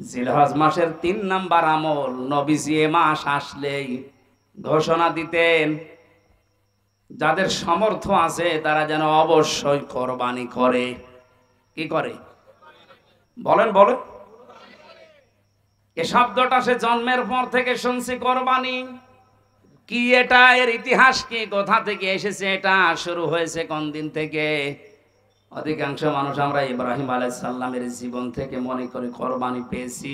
জিলহজ মাসের 3 নাম্বার আমল, নবীজি এ মাস আসলেই ঘোষণা দিতেন যাদের সামর্থ্য আছে তারা যেন অবশ্যই কোরবানি করে। কি করে? বলেন বলেন। এ শব্দটা সে জন্মের পর থেকে শুনছি, কোরবানি কি, এটা এর ইতিহাস কি, কোথা থেকে এসেছে, এটা শুরু হয়েছে কোন দিন থেকে? অধিকাংশ মানুষ আমরা ইব্রাহিম আলাইহিস সালামের জীবন থেকে মনে করে কোরবানি পেয়েছি।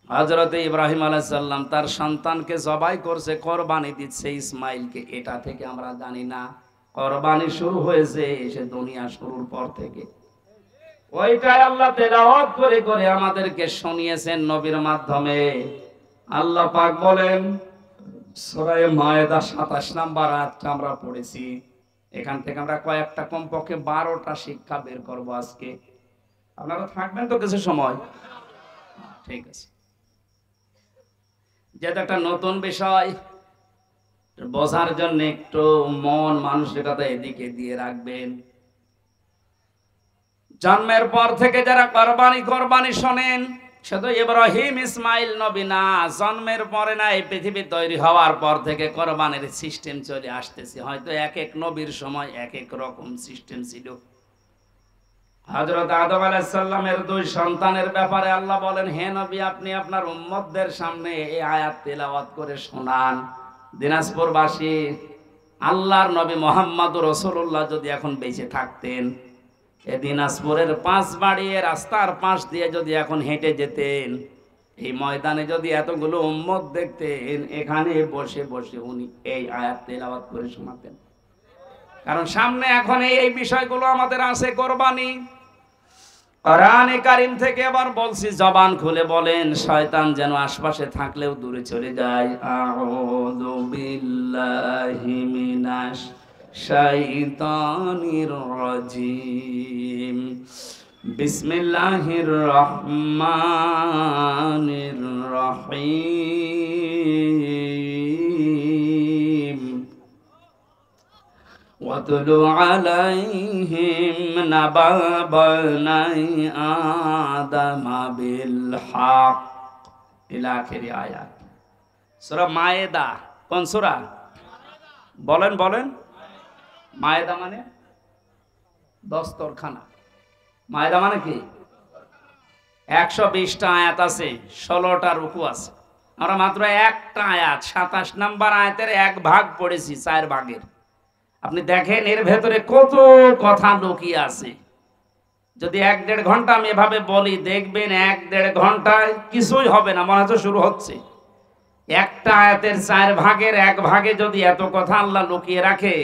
হযরত ইব্রাহিম আলাইহিস সালাম তার সন্তানকে জবাই করছে, কোরবানি দিচ্ছে ইসমাইলকে, এটা থেকে আমরা জানি না। কোরবানি শুরু হয়েছে এসে দুনিয়া শুরুর পর থেকে। ওইটাই আল্লাহ তেলাওয়াত করে করে আমাদেরকে শুনিয়েছেন নবীর মাধ্যমে। আল্লাহ পাক বলেন সূরা মায়েদা 27 নাম্বার আয়াতটা আমরা পড়েছি। এখান থেকে আমরা কয়েকটা, কমপক্ষে 12টা শিক্ষা বের করব আজকে। আপনারা থাকবেন তো কিছু সময়? ঠিক আছে। যেটা একটা নতুন বিষয়, বোঝার জন্য একটু মন মানসিকতা এদিকে দিয়ে রাখবেন। জন্মের পর থেকে যারা কোরবানি শোনেন, শুধু ইব্রাহিম ইসমাইল নবী না, জন্মের পরে না, এই পৃথিবী তৈরি হওয়ার পর থেকে কোরবানির সিস্টেম চলে আসতেছে। হয়তো এক এক নবীর সময় এক এক রকম সিস্টেম ছিল। হযরত আদম আলাইহিস সালামের 2 সন্তানের ব্যাপারে আল্লাহ বলেন, হে নবী, আপনি আপনার উম্মতদের সামনে এই আয়াত তেলাওয়াত করে শোনান। দিনাজপুরবাসী, আল্লাহর নবী মুহাম্মদুর রাসূলুল্লাহ যদি এখন বেঁচে থাকতেন, এই দিনাজপুরের 5 বাড়িয়ে রাস্তার পাশ দিয়ে যদি এখন হেঁটে যেতেন, এই ময়দানে যদি এতগুলো উম্মত দেখতেন, এখানে বসে বসে উনি এই আয়াত তেলাওয়াত করে শোনাতেন। কারণ সামনে এখন এই বিষয়গুলো আমাদের আছে, কোরবানি। কোরআনে কারীম থেকে আবার বলছি, জবান খুলে বলেন, শয়তান যেন আশপাশে থাকলেও দূরে চলে যায়। আউযু বিল্লাহি মিনাশ শাইতানির রাজিম। বিসমিল্লাহির রহমানির রহিম। ওয়াতলু আলাইহিম নাবা বনি আদম বিল হক ইলা আখিরি আয়াত। সূরা মায়েদা। কোন সূরা? বলেন বলেন। মায়েদা মানে দস্তরখানা। মায়েদা মানে কি? 120টা আয়াত আছে, 16টা রুকু আছে। আমরা মাত্র একটা আয়াত 27 নাম্বার আয়াতের 1 ভাগ পড়েছি 4 ভাগের। আপনি দেখেন এর ভেতরে কত কথা লুকিয়ে আছে। যদি 1-1.5 ঘন্টা আমি এভাবে বলি, দেখবেন 1-1.5 ঘন্টায় কিছুই হবে না, মনে হচ্ছে শুরু হচ্ছে। একটা আয়াতের 4 ভাগের 1 ভাগে যদি এত কথা আল্লাহ লুকিয়ে রাখে,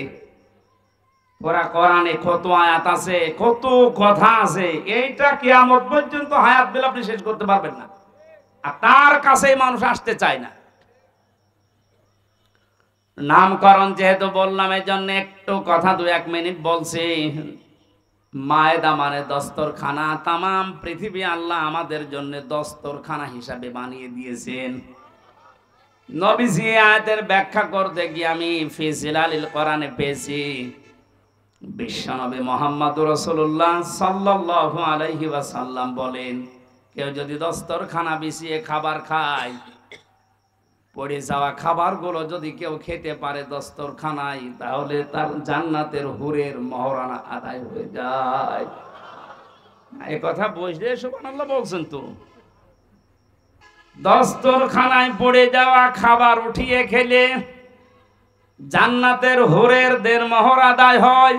পুরা কোরআনে কত আয়াত আছে, কত কথা আছে, এইটা কিয়ামত পর্যন্ত হায়াত বিল আপনি শেষ করতে পারবেন না। আর তার কাছেই মানুষ আসতে চায় না। নামকরণ যেহেতু বললাম, এই জন্য একটু কথা 2-1 মিনিট বলছি। মায়েদা মানে দস্তরখানা। তামাম পৃথিবী আল্লাহ আমাদের জন্য দস্তরখানা হিসাবে বানিয়ে দিয়েছেন। নবীজি আয়াতের ব্যাখ্যা করতে গিয়ে আমি ফি জিলালিল কোরআনে পেয়েছি, বিশ্বনবী মুহাম্মদুর রাসূলুল্লাহ সাল্লাল্লাহু আলাইহি ওয়াসাল্লাম বলেন, কেউ যদি দস্তরখানা বিছিয়ে খাবার খায়, পড়ে যাওয়া খাবারগুলো যদি কেউ খেতে পারে দস্তরখানায়, তাহলে তার জান্নাতের হুরের মহরানা আদায় হয়ে যায়। এই কথা বুঝলে সুবহানাল্লাহ বলছেন তো। দস্তরখানায় পড়ে যাওয়া খাবার উঠিয়ে খেলে জান্নাতের হুরের দেড়মোহর আদায় হয়।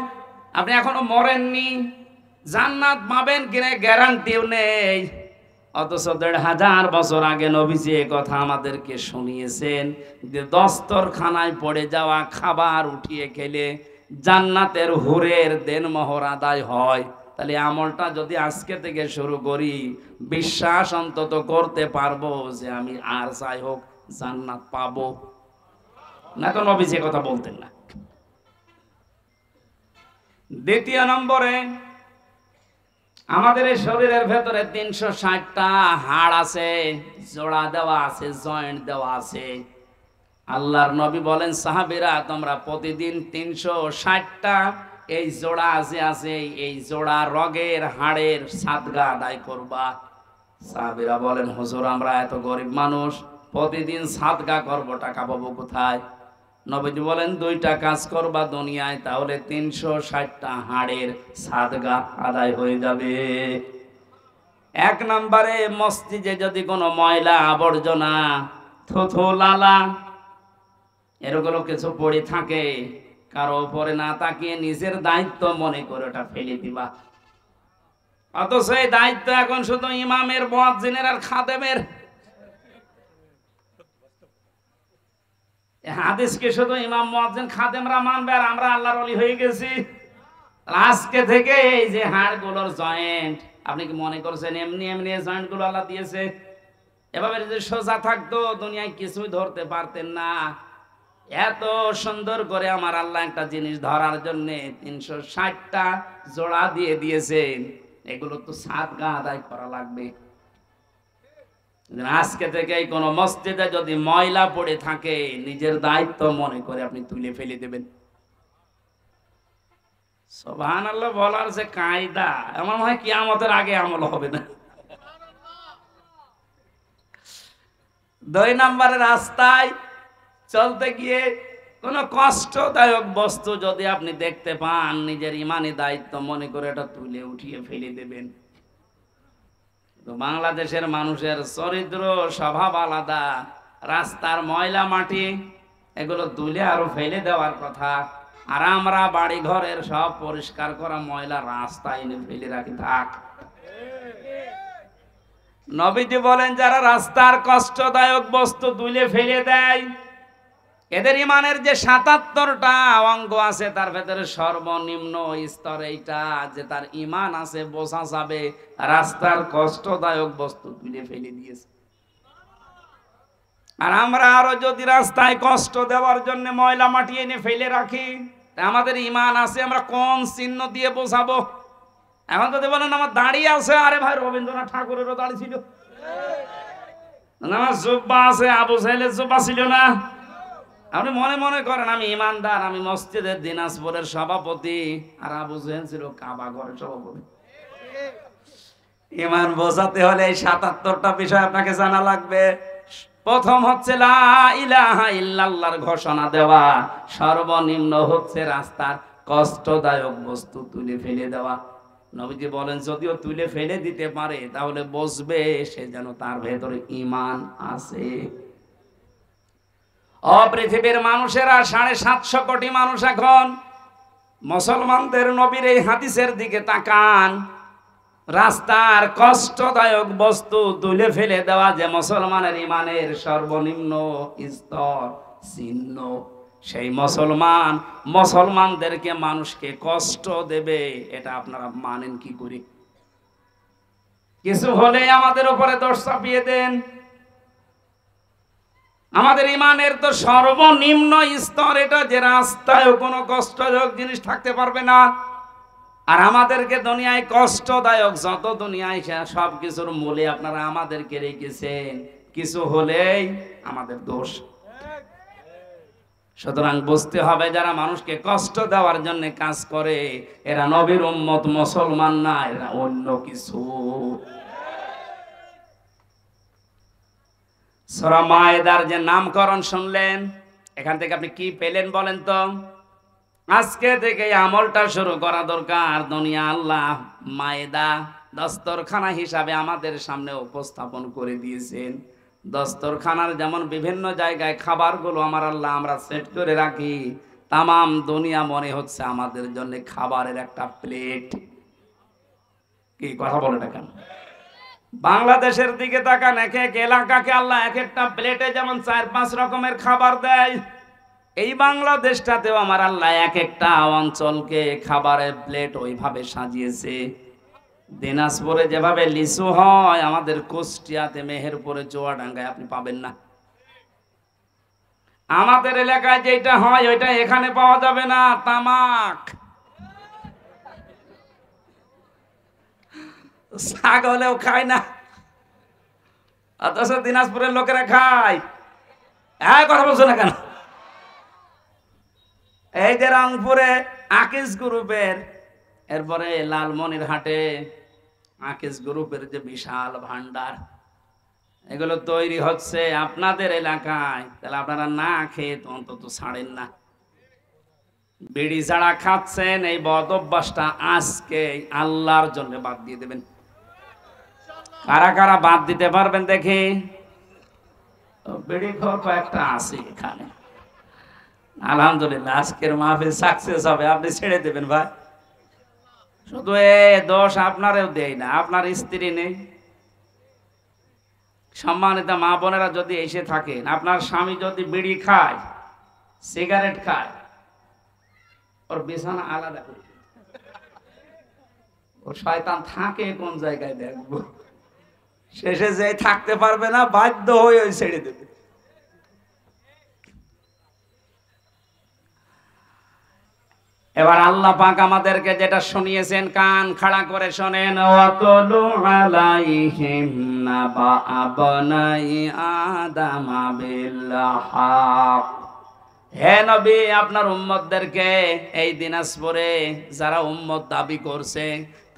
আপনি এখনো মরেননি, জান্নাত পাবেন কিনা গ্যারান্টিও নেই। অথচ 1500 বছর আগে নবীজি এই কথা আমাদেরকে শুনিয়েছেন যে দস্তরখানায় পড়ে যাওয়া খাবার উঠিয়ে খেলে জান্নাতের হুরের দেনমোহর আদায় হয়। তাহলে আমলটা যদি আজকে থেকে শুরু করি, বিশ্বাস অন্তত করতে পারবো যে আমি আর যাই হোক জান্নাত পাবো। না তো নবীজি কথা বলতেন না। দ্বিতীয় নম্বরে, আমাদের এই শরীরের ভেতরে 360টা হাড় আছে, জোড়া দেওয়া আছে, জয়েন্ট দেওয়া আছে। আল্লাহর নবী বলেন, সাহাবীরা তোমরা প্রতিদিন 360টা এই জোড়া আছে এই জোড়া রগের হাড়ের সাদগা আদায় করবা। সাহাবীরা বলেন, হুজুর আমরা এত গরিব মানুষ, প্রতিদিন সাদকা করব, টাকা পাবো কোথায়? নবীজি বলেন, দুইটা কাজ করবা দুনিয়ায়, তাহলে 360টা হাড়ের সাদকা আদায় হয়ে যাবে। এক নম্বরে, মসজিদে যদি কোনো ময়লা আবর্জনা, থুথু লালা এরগুলো কিছু পড়ে থাকে, কারো উপরে না তাকিয়ে নিজের দায়িত্ব মনে করে ওটা ফেলে দিবা। অথচ এই দায়িত্ব এখন শুধু ইমামের, মুয়াজ্জিনের আর খাদেমের। হাদিসকে শুধু ইমাম, মুয়াজ্জিন, খাদেমরা মানবে আর আমরা আল্লাহর ওলি হয়ে গেছি। আজকে থেকে এই যে হাড়গুলোর জয়েন্ট, আপনি কি মনে করছেন এমনি এমনি জয়েন্ট গুলো আল্লাহ দিয়েছে? এভাবে যদি সোজা থাকতো দুনিয়ায় কিছুই ধরতে পারতেন না। এত সুন্দর করে আমার আল্লাহ একটা জিনিস ধরার জন্য 360টা জোড়া দিয়ে দিয়েছেন। এগুলো তো সাদকা আদায় করা লাগবে। আজকে থেকে কোন মসজিদে যদি ময়লা পড়ে থাকে, নিজের দায়িত্ব মনে করে আপনি তুলে ফেলে দেবেন। সুবহানাল্লাহ বলার যে কায়দা, আমার মনে হয় কিয়ামতের আগে আমল হবে না। 2 নম্বরে, রাস্তায় চলতে গিয়ে কোন কষ্টদায়ক বস্তু যদি আপনি দেখতে পান, নিজের ইমানি দায়িত্ব মনে করে এটা তুলে উঠিয়ে ফেলে দেবেন। তো বাংলাদেশের মানুষের চরিত্র স্বভাব আলাদা। রাস্তার ময়লা মাটি এগুলো তুলে আরো ফেলে দেওয়ার কথা, আর আমরা বাড়ি ঘরের সব পরিষ্কার করা ময়লা রাস্তায় এনে ফেলে রাখি। থাক। নবীজি বলেন, যারা রাস্তার কষ্টদায়ক বস্তু তুলে ফেলে দেয়, এদের ইমানের যে 77টা অঙ্গ আছে, তার ভেতরে সর্বনিম্ন স্তর এইটা, যে তার ইমান আছে, বোঝা যাবে রাস্তার কষ্টদায়ক বস্তু তুলে ফেলে দিয়েছে। আর আমরা আরো যদি রাস্তায় কষ্ট দেওয়ার জন্য ময়লা মাটি এনে ফেলে রাখি, আমাদের ইমান আছে আমরা কোন চিহ্ন দিয়ে বোঝাবো? এখন যদি বলেন আমার দাঁড়িয়ে আছে, আরে ভাই রবীন্দ্রনাথ ঠাকুরেরও দাঁড়িয়ে ছিল, আমার জুব্বা আছে, আবু সাহেলের জুব্বা ছিল না। আপনি মনে মনে করেন আমি ইমানদার, আমি মসজিদের দিনাজপুরের সভাপতি, আর আবু জাহেল ছিল কাবা ঘরের সভাপতি। ইমান বোঝাতে হলে এই 77টা বিষয় আপনাকে জানা লাগবে। প্রথম হচ্ছে লা ইলাহা ইল্লাল্লাহর ঘোষণা দেওয়া, সর্বনিম্ন হচ্ছে রাস্তার কষ্টদায়ক বস্তু তুলে ফেলে দেওয়া। নবীজি বলেন, যদিও তুলে ফেলে দিতে পারে, তাহলে বুঝবে সে যেন তার ভেতরে ঈমান আছে। পৃথিবীর মানুষেরা 750 কোটি মানুষ এখন মুসলমানদের নবীর এই হাদিসের দিকে তাকান। রাস্তার কষ্টদায়ক বস্তু তুলে ফেলে দেওয়া যে মুসলমানের ইমানের সর্বনিম্ন স্তর চিহ্ন, সেই মুসলমানদেরকে মানুষকে কষ্ট দেবে, এটা আপনারা মানেন কি করে? কিছু হলে আমাদের উপরে দোষ চাপিয়ে দেন। আমাদের ইমানের তো সর্বনিম্ন স্তর এটা, যে রাস্তায় কোনো কষ্টদায়ক জিনিস থাকতে পারবে না। আর আমাদেরকে দুনিয়ায় কষ্টদায়ক যত দুনিয়ায় সব কিছুর মূলে আপনারা আমাদেরকে রেখেছেন, কিছু হলেই আমাদের দোষ। সুতরাং বুঝতে হবে, যারা মানুষকে কষ্ট দেওয়ার জন্য কাজ করে, এরা নবীর উম্মত, মুসলমান না, এরা অন্য কিছু। সূরা মায়েদার যে নামকরণ শুনলেন, এখান থেকে আপনি কি পেলেন বলেন তো? আজকে থেকে আমলটা শুরু করা দরকার। দুনিয়া আল্লাহ মায়েদা দস্তরখানা হিসাবে আমাদের সামনে উপস্থাপন করে দিয়েছেন। দস্তরখানার যেমন বিভিন্ন জায়গায় খাবারগুলো আমার আল্লাহ আমরা সেট করে রাখি, তামাম দুনিয়া মনে হচ্ছে আমাদের জন্য খাবারের একটা প্লেট। কি কথা বলে না কেন? বাংলাদেশের দিকে তাকান, এক এক এলাকাকে আল্লাহ এক একটা প্লেটে যেমন 4-5 রকমের খাবার দেয়, এই বাংলাদেশটাতেও আমার আল্লাহ এক একটা অঞ্চলকে খাবারের প্লেট ওইভাবে সাজিয়েছে। দিনাজপুরে যেভাবে লিচু হয়, আমাদের কুষ্টিয়াতে, মেহেরপুরে, চুয়াডাঙ্গায় আপনি পাবেন না। আমাদের এলাকায় যেটা হয় ওইটা এখানে পাওয়া যাবে না, তামাক। ছাগলেও খায় না, অথচ দিনাজপুরের লোকেরা খায়। হ্যাঁ, কথা বলছো না কেন? এই যে রংপুরে আকিস গ্রুপের, এরপরে লালমনিরহাটে আকিস গ্রুপের যে বিশাল ভান্ডার, এগুলো তৈরি হচ্ছে আপনাদের এলাকায়, তাহলে আপনারা না খেয়ে তো অন্তত ছাড়েন না। বিড়ি ছাড়া খাচ্ছেন, এই বদ অভ্যাসটা আজকে আল্লাহর জন্য বাদ দিয়ে দেবেন। কারা কারা বাদ দিতে পারবেন দেখি? বিড়ি খোর কয়েকটা আছে এখানে, আলহামদুলিল্লাহ আজকের মাহফিল সাকসেস হবে, আপনি ছেড়ে দেবেন ভাই। শুধু এ দোষ আপনারও দেয় না, আপনার স্ত্রী নেই। সম্মানিত মা বোনেরা যদি এসে থাকেন, আপনার স্বামী যদি বিড়ি খায়, সিগারেট খায়, ওর বিছানা আলাদা করে, ও শয়তান থাকে কোন জায়গায় দেখবো, শেষে যে থাকতে পারবে না, বাধ্য হয়ে ওই ছেড়ে দেবে। এবার আল্লাহ পাক আমাদেরকে যেটা শুনিয়েছেন, কান খাড়া করে শোনেন। ওয়াতলু আলাইহিম নাবা আবনাই আদম বিল হক। হে নবী, আপনার উম্মতদেরকে এই দিনাজপুরে যারা উম্মত দাবি করছে,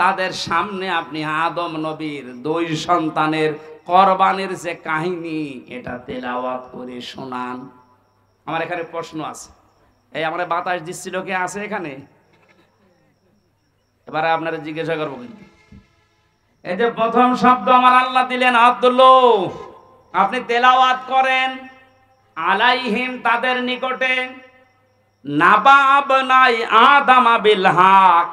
তাদের সামনে আপনি আদম নবীর 2 সন্তানের কোরবানির যে কাহিনী, এটা তেলাওয়াত করে শোনান। আমার এখানে প্রশ্ন আছে, এই আমরা বাতাস দিচ্ছিল, কে আছে এখানে? এবারে আপনারা জিজ্ঞাসা করবো, কিন্তু এই যে প্রথম শব্দ আমার আল্লাহ দিলেন আব্দুল্লাহ, আপনি তেলাওয়াত করেন। আলাইহিম, তাদের নিকটে, নাবা আবনাই আদম বিল হক,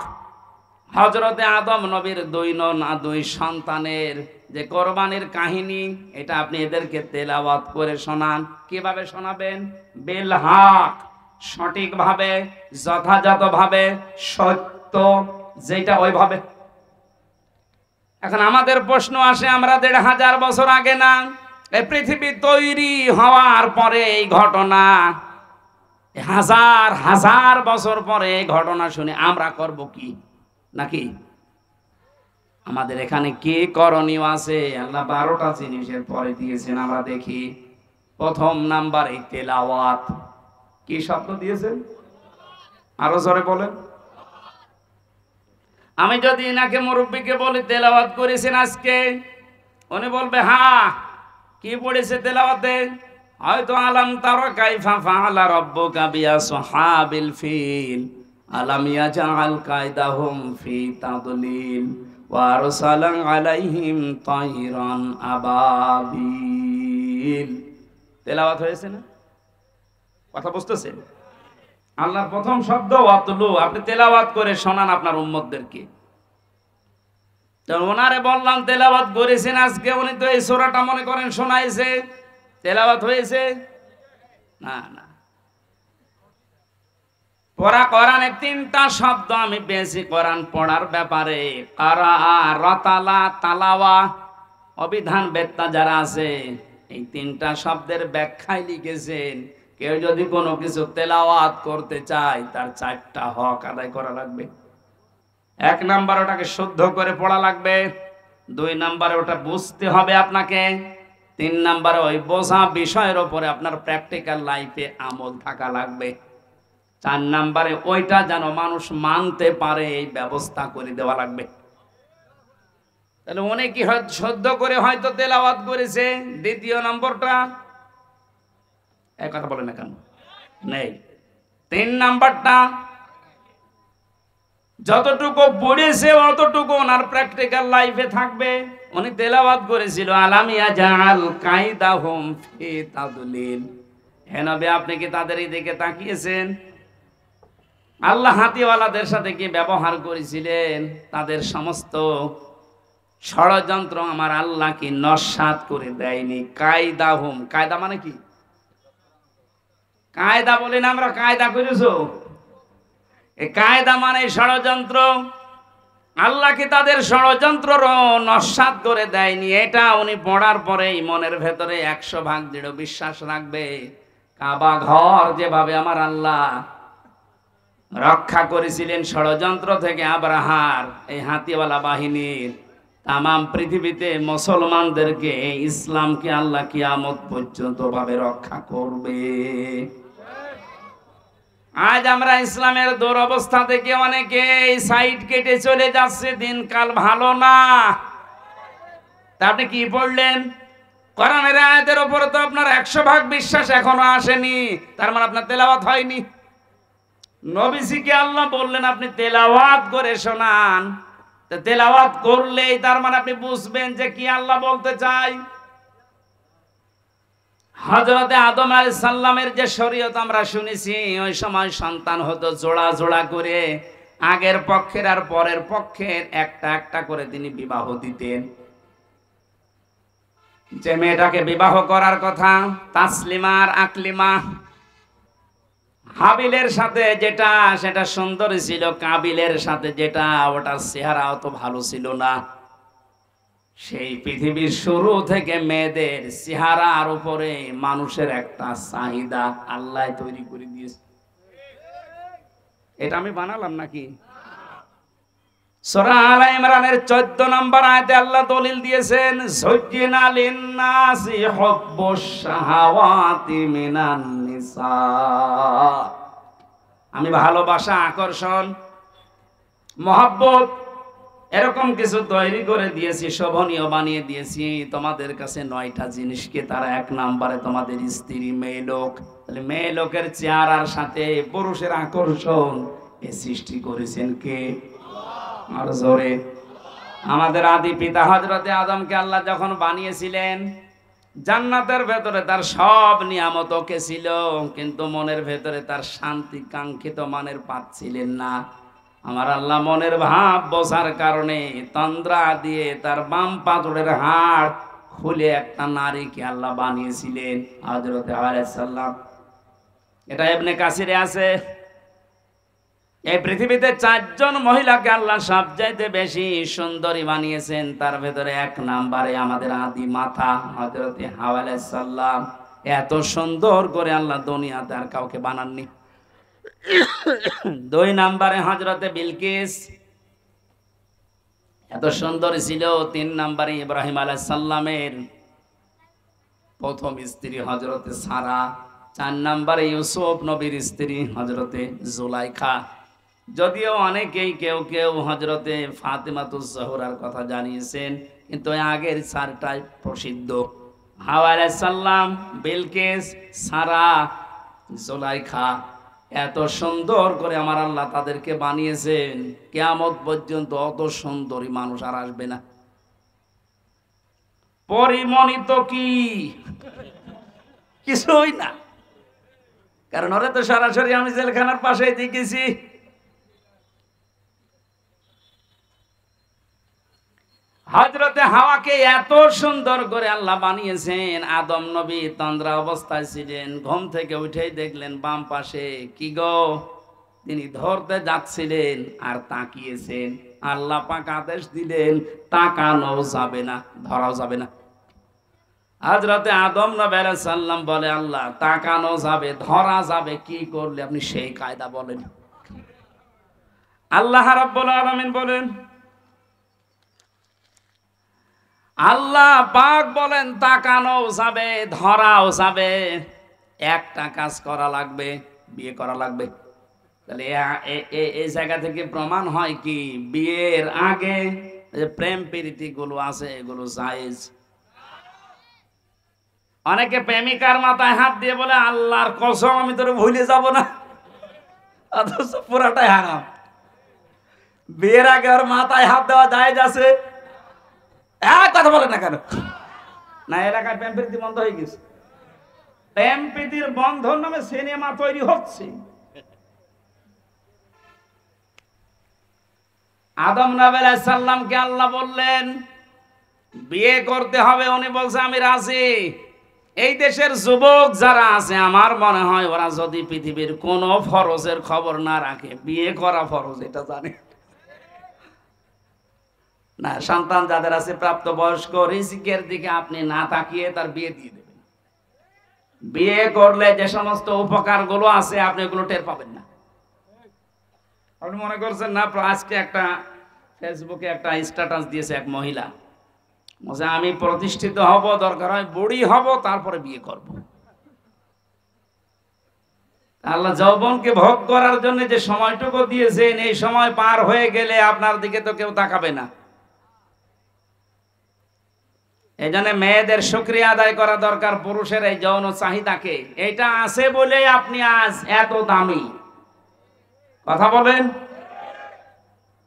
হযরতে আদম নবীর 2 সন্তানের যে কোরবানির কাহিনী, এটা আপনি এদেরকে তেলাওয়াত করে শোনান। কিভাবে শোনাবেন? বিল হক, সঠিকভাবে, যথাযথভাবে, সত্য যেটা ওইভাবে। এখন আমাদের প্রশ্ন আসে, আমরা 1500 বছর আগে না, এই পৃথিবী তৈরি হওয়ার পরে এই ঘটনা, হাজার হাজার বছর পরে এই ঘটনা শুনে আমরা করব কি? নাকি আমাদের এখানে কি করণীয় আছে? আল্লাহ 12টা জিনিসের পরে দিয়েছেন, আমরা দেখি। প্রথম নাম্বারে তেলাওয়াত। কি শব্দ দিয়েছেন? আরো জোরে বলেন। আমি যদি এনাকে মুরব্বীকে বলি তেলাওয়াত করেছেন আজকে, উনি বলবে হ্যাঁ। কি পড়েছে তেলাওয়াতে? হয়তো আলাম তারা কাইফা ফাআলা রাব্বুকা বিআসহাবিল ফিল আলাম ইয়াজআল কায়দাহুম ফি তাদলিল ওয়া আরসালা আলাইহিম তায়রান আবাবিল। তেলাওয়াত হয়েছে না? কথা বুঝতেছেন? আল্লাহর প্রথম শব্দ ওয়াতলু, আপনি তেলাওয়াত করে শোনান আপনার উম্মতদেরকে। তো ওনারে বললাম তেলাওয়াত করেছেন আজকে, উনি তো এই সূরাটা মনে করেন শোনাইছে, তেলাওয়াত হয়েছে না? না। পড়া কোরআনে 3টা শব্দ আমি পেয়েছি কোরআন পড়ার ব্যাপারে, কারা, রাতালা, তালাওয়া। অবিধান বেত্তা যারা আছে, এই 3টা শব্দের ব্যাখ্যায় লিখেছেন, কেউ যদি কোনো কিছু তেলাওয়াত করতে চায়, তার 4টা হক আদায় করা লাগবে। 1 নাম্বার, ওটাকে শুদ্ধ করে পড়া লাগবে। 2 নাম্বারে ওটা বুঝতে হবে আপনাকে। 3 নাম্বারে ওই বোঝা বিষয়ের উপরে আপনার প্র্যাকটিক্যাল লাইফে আমল থাকা লাগবে। 4 নাম্বারে ওইটা যেন মানুষ মানতে পারে, এই ব্যবস্থা করে দেওয়া লাগবে। তাহলে অনেকে শুদ্ধ করে হয়তো তেলাওয়াত করেছে। 2য় নম্বরটা, এই কথা বলে না কেন? নেই। 3 নাম্বারটা, যতটুকু পড়েছে অতটুকু ওনার প্র্যাকটিক্যাল লাইফে থাকবে। উনি তেলাওয়াত করেছিল আলাম ইয়াজআল কায়দাহুম ফি তাদলিল। হে নবী, আপনি কি তাদের দিকে তাকিয়েছেন? আল্লাহ হাতিওয়ালাদের সাথে কি ব্যবহার করেছিলেন? তাদের সমস্ত ষড়যন্ত্র আমার আল্লাহ কি নস্যাৎ করে দেয়নি? কায়দাহুম, কায়দা মানে কি? কায়দা বলি না আমরা, কায়দা করেছো, এই কায়দা মানে ষড়যন্ত্র। আল্লাহ কি তাদের ষড়যন্ত্র নস্যাৎ করে দেয়নি? এটা উনি পড়ার পরেই মনের ভেতরে 100% দৃঢ় বিশ্বাস রাখবে। কাবা ঘর যেভাবে আমার আল্লাহ রক্ষা করেছিলেন ষড়যন্ত্র থেকে আবরাহার এই হাতিওয়ালা বাহিনীর, তামাম পৃথিবীতে মুসলমানদেরকে, ইসলামকে আল্লাহ কিয়ামত পর্যন্ত ভাবে রক্ষা করবে। আজ আমরা ইসলামের দুরবস্থা থেকে অনেকে এই সাইড কেটে চলে যাচ্ছে, দিনকাল ভালো না। তা আপনি কি পড়লেন? কোরআনের আয়াতের উপরে তো আপনার 100% বিশ্বাস এখনো আসেনি, তার মানে আপনার তেলাওয়াত হয়নি। নবীজিকে আল্লাহ বললেন আপনি তেলাওয়াত করে শোনান, তো তেলাওয়াত করলেই তার মানে আপনি বুঝবেন যে কি আল্লাহ বলতে চাই। হযরতে আদম আলাইহিস সালামের যে শরীয়ত আমরা শুনেছি, ওই সময় সন্তান হতো জোড়া জোড়া করে, আগের পক্ষের আর পরের পক্ষের একটা একটা করে তিনি বিবাহ দিতেন। যে মেয়েটাকে বিবাহ করার কথা, তাসলিমা আর আকলিমা, হাবিলের সাথে যেটা সেটা সুন্দরী ছিল, কাবিলের সাথে যেটা ওটার চেহারা অত ভালো ছিল না। সেই পৃথিবীর শুরু থেকে মেয়েদের চেহারার উপরে মানুষের একটা চাহিদা আল্লাহ তৈরি করে দিয়েছে। এটা আমি বানালাম নাকি? সূরা আলে ইমরানের 14 নম্বর আয়াতে আল্লাহ দলিল দিয়েছেন, যুজ্জিনা লিন-নাসি হুব্বুশ শাহাওয়াতি মিনান নিসা। আমি ভালোবাসা, আকর্ষণ, মহব্বত এরকম কিছু তৈরি করে দিয়েছি, শোভনীয় বানিয়ে দিয়েছি তোমাদের কাছে 9টা জিনিসকে। তারা 1 নম্বরে তোমাদের স্ত্রী, মেয়ে লোক। তাহলে মেয়ে লোকের চেহারার সাথে পুরুষের আকর্ষণ এ সৃষ্টি করেছেন কে? আর জোরে। আমাদের আদি পিতা হযরতে আদমকে আল্লাহ যখন বানিয়েছিলেন, জান্নাতের ভেতরে তার সব নিয়ামত ওকে ছিল, কিন্তু মনের ভেতরে তার শান্তি কাঙ্ক্ষিত মানের পাচ্ছিলেন না। আমার আল্লাহ মনের ভাব বোঝার কারণে তন্দ্রা দিয়ে তার বাম পাজরের হাড় খুলে একটা নারীকে আল্লাহ বানিয়েছিলেন, হযরতে হাওয়া আলাইহিস সালাম। এটা ইবনে কাসিরে আছে। এই পৃথিবীতে 4 জন মহিলাকে আল্লাহ সবচাইতে বেশি সুন্দরী বানিয়েছেন, তার ভেতরে 1 নম্বরে আমাদের আদি মাতা হযরতে হাওয়া আলাইহিস সালাম। এত সুন্দর করে আল্লাহ দুনিয়াতে আর কাউকে বানাননি। 2 নম্বরে হযরতে বিলকিস, এত সুন্দর ছিল। 3 নম্বরে ইব্রাহিম আলাইহিস সালামের প্রথম স্ত্রী হযরতে সারা। 4 নম্বরে ইউসুফ নবীর স্ত্রী হযরতে জুলাইখা। যদিও অনেকেই কেউ কেউ হযরতে ফাতেমাতুজ জোহরার কথা জানিয়েছেন, কিন্তু আগের 4টাই প্রসিদ্ধ। হাওয়া আলাইহিস সালাম, বিলকিস, সারা, জুলাইখা। এত সুন্দর করে আমার আল্লাহ তাদেরকে বানিয়েছেন, কিয়ামত পর্যন্ত অত সুন্দরী মানুষ আর আসবে না। পরিমণিত কি কিছুই না, কারণ ওরা তো সরাসরি আমি জেলখানার পাশে দেখেছি। হযরতে হাওয়াকে এত সুন্দর করে আল্লাহ বানিয়েছেন। আদম নবী তন্দ্রা অবস্থায় ছিলেন, ঘুম থেকে উঠেই দেখলেন বাম পাশে কি গো, তিনি ধরতে যাচ্ছিলেন আর তাকিয়েছেন। আল্লাহ পাক আদেশ দিলেন তাকানো যাবে না, ধরাও যাবে না। হযরতে আদম নবী আলাইহিস সালাম বলে, আল্লাহ তাকানো যাবে, ধরা যাবে, কি করলে আপনি সেই কায়দা বলেন। আল্লাহ রাব্বুল আলামিন বলেন, আল্লাহ পাক বলেন তাকানো যাবে, ধরাও যাবে, একটা কাজ করা লাগবে, বিয়ে করা লাগবে। তাহলে এই জায়গা থেকে প্রমাণ হয় কি, বিয়ের আগে যে প্রেম প্রীতি গুলো আছে এগুলো জায়েজ। অনেকে প্রেমিকার মাথায় হাত দিয়ে বলে, আল্লাহর কসম আমি তোরে ভুলে যাব না, অথচ পুরাটাই হারাম। বিয়ের আগে ওর মাথায় হাত দেওয়া জায়েজ আছে? কথা বলে না কেন? না, এলাকায় প্রেম প্রীতি বন্ধ হয়ে গেছে। প্রেম প্রীতির বন্ধন নামে সিনেমা তৈরি হচ্ছে। আদম নবী আলাইহিস সালামকে আল্লাহ বললেন বিয়ে করতে হবে, উনি বলছে আমি রাজি। এই দেশের যুবক যারা আছে, আমার মনে হয় ওরা যদি পৃথিবীর কোন ফরজের খবর না রাখে, বিয়ে করা ফরজ এটা জানে না। সন্তান যাদের আছে প্রাপ্তবয়স্ক, রিজিকের দিকে আপনি না তাকিয়ে তার বিয়ে দিয়ে দেবেন। বিয়ে করলে যে সমস্ত উপকার গুলো আছে আপনি এগুলো টের পাবেন না। আপনি মনে করছেন না, আজকে একটা ফেসবুকে একটা স্ট্যাটাস দিয়েছে এক মহিলা, বলছে আমি প্রতিষ্ঠিত হব, দরকার হয় বুড়ি হব, তারপরে বিয়ে করব। আল্লাহ যৌবনকে ভোগ করার জন্য যে সময়টুকু দিয়েছেন, এই সময় পার হয়ে গেলে আপনার দিকে তো কেউ তাকাবে না। এই জন্য মেয়েদের শুকরিয়া আদায় করা দরকার পুরুষের এই যৌন চাহিদাকে। এটা আছে বলে আপনি আজ এত দামি। কথা বলেন।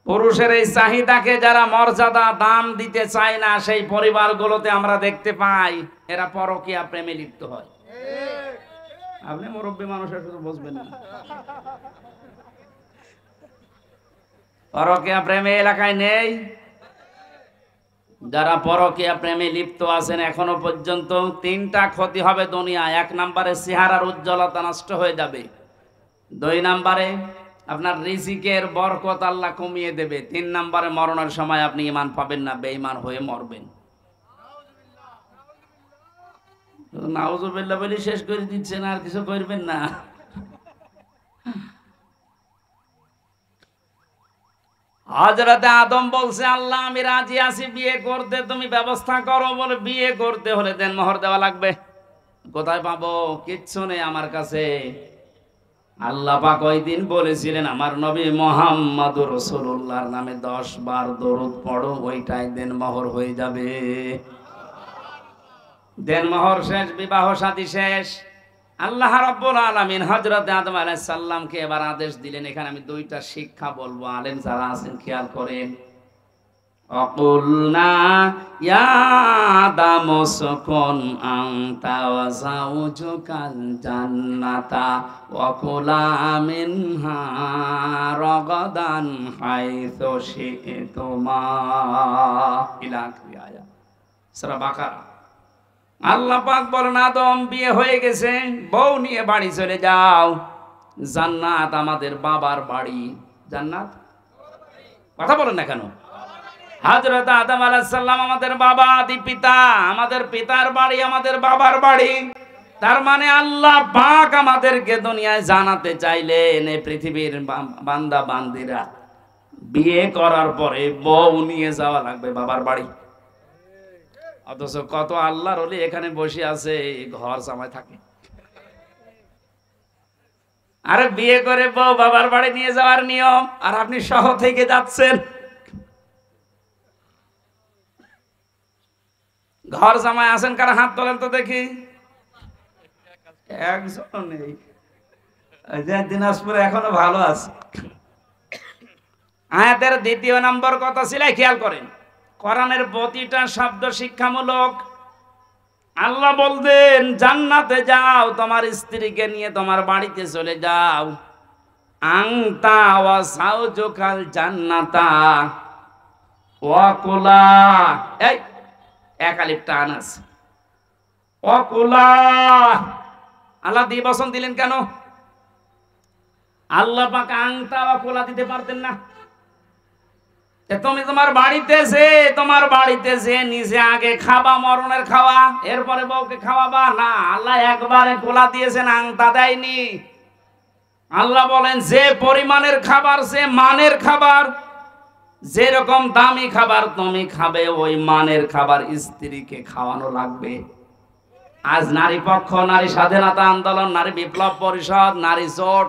পুরুষের এই চাহিদাকে যারা মর্যাদা দাম দিতে চায় না, সেই পরিবারগুলোতে আমরা দেখতে পাই এরা পরকীয়া প্রেমে লিপ্ত হয়। আপনি মুরব্বী মানুষের শুধু বুঝবেন না। পরকীয়া প্রেমে এলাকায় নেই? যারা পরকীয়া প্রেমে লিপ্ত আছেন এখনো পর্যন্ত, তিনটা ক্ষতি হবে দুনিয়া। এক নম্বরে চেহারার উজ্জ্বলতা নষ্ট হয়ে যাবে। দুই নম্বরে আপনার রিজিকের বরকত আল্লাহ কমিয়ে দেবে। তিন নম্বরে মরণের সময় আপনি ঈমান পাবেন না, বেঈমান হয়ে মরবেন। নাউজুবিল্লাহ বলে শেষ করে দিচ্ছেন, আর কিছু করবেন না। হযরতে আদম বলছে, আল্লাহ আমি রাজি আছি বিয়ে করতে, তুমি ব্যবস্থা করো। বলে বিয়ে করতে হলে দেনমোহর দেওয়া লাগবে। কোথায় পাবো? কিচ্ছু নেই আমার কাছে। আল্লাহ পাক ওই দিন বলেছিলেন, আমার নবী মুহাম্মদুর রাসূলুল্লাহর নামে 10 বার দরুদ পড়ো, ওইটাই দেনমোহর হয়ে যাবে। দেনমোহর শেষ, বিবাহ শাদী শেষ। আল্লাহ রাব্বুল আলামিন হযরত আদম আলাইহিস সালামকে এবার আদেশ দিলেন। এখানে আমি দুইটা শিক্ষা বলবো, আলেম যারা আছেন খেয়াল করেন। অকুলনা ইয়া আদম উসকুন আনতা ওয়া যাওজুকাল জান্নাতা ওয়া কুলা মিনহা রাগাদান হাইসু শি'তুমা। ইলা আখির আয়াত, সূরা বাকারা। আল্লাহ পাক বলেন, আদম বিয়ে হয়ে গেছে, বউ নিয়ে বাড়ি চলে যাও। জান্নাত আমাদের বাবার বাড়ি। জান্নাত কথা বলেন না কেন? হযরত আদম আলাইহিস সালাম আমাদের বাবা, আদি পিতা। আমাদের পিতার বাড়ি আমাদের বাবার বাড়ি। তার মানে আল্লাহ পাক আমাদেরকে দুনিয়ায় জানাতে চাইলেন, এই পৃথিবীর বান্দা বান্দিরা বিয়ে করার পরে বউ নিয়ে যাওয়া লাগবে বাবার বাড়ি। অথচ কত আল্লাহর ওলি এখানে বসে আছে, ঘর জামাই থাকে। আরে বিয়ে করে বউ বাবার বাড়ি নিয়ে যাওয়ার নিয়ম, আর আপনি সহ থেকে যাচ্ছেন। ঘর জামাই আছেন কারা? হাত তোলেন তো দেখি। একজন নেই। দিনাজপুরে এখনো ভালো আছে। আয়াতের দ্বিতীয় নম্বর কথা ছিল, খেয়াল করেন, কোরআনের প্রতিটা শব্দ শিক্ষামূলক। আল্লাহ বলতেন, জান্নাতে যাও, তোমার স্ত্রীকে নিয়ে তোমার বাড়িতে চলে যাও। আনতা ওয়া যাওজুকাল জান্নাতা ওয়া কুলা। এই এক আলিফ টান আছে। ওয়া কুলা। আল্লাহ দ্বিবচন দিলেন কেন? আল্লাহ পাক আনতা ওয়া কুলা দিতে পারতেন না? তুমি তোমার বাড়িতে যে নিজে আগে খাবা, মরণের খাওয়া, এরপরে বউকে খাওয়াবা না। আল্লাহ একবারে কোলা দিয়েছেন, আংতা দেয়নি। আল্লাহ বলেন, যে পরিমাণের খাবার, যে মানের খাবার, যেরকম দামি খাবার তুমি খাবে, ওই মানের খাবার স্ত্রীকে খাওয়ানো লাগবে। আজ নারী পক্ষ, নারী স্বাধীনতা আন্দোলন, নারী বিপ্লব পরিষদ, নারী জোট,